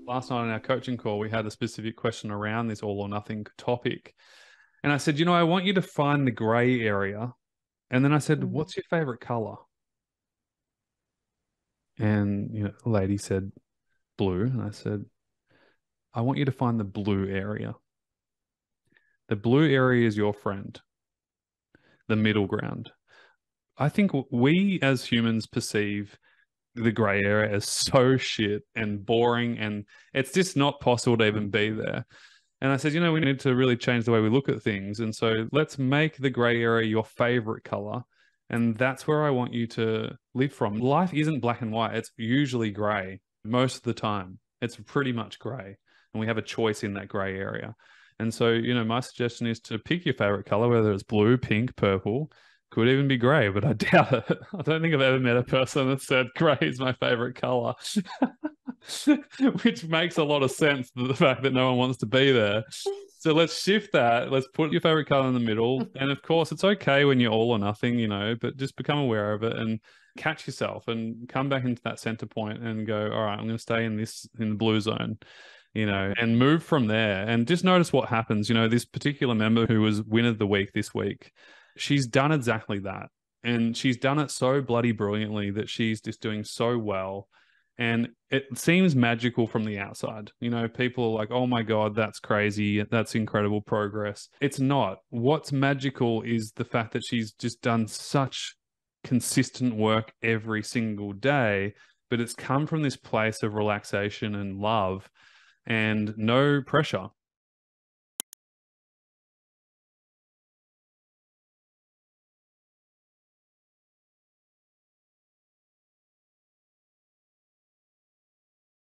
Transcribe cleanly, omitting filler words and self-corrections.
Last night on our coaching call, we had a specific question around this all or nothing topic. And I said, I want you to find the gray area. And then I said, Mm. what's your favorite color? And, the lady said blue. And I said, I want you to find the blue area. The blue area is your friend, the middle ground. I think we as humans perceive the gray area as so shit and boring, and it's just not possible to even be there. And I said, we need to really change the way we look at things. And so let's make the gray area your favorite color. And that's where I want you to live from. Life isn't black and white. It's usually gray most of the time. It's pretty much gray. And we have a choice in that gray area. And so, my suggestion is to pick your favorite color, whether it's blue, pink, purple, could even be gray, but I doubt it. I don't think I've ever met a person that said gray is my favorite color. Which makes a lot of sense, the fact that no one wants to be there. So let's shift that. Let's put your favorite color in the middle. And of course, it's okay when you're all or nothing, but just become aware of it and catch yourself and come back into that center point and go, all right, I'm going to stay in the blue zone, and move from there and just notice what happens. This particular member who was winner of the week this week, she's done exactly that. And she's done it so bloody brilliantly that she's just doing so well. And it seems magical from the outside. People are like, oh my God, that's crazy. That's incredible progress. It's not. What's magical is the fact that she's just done such consistent work every single day, but it's come from this place of relaxation and love and no pressure.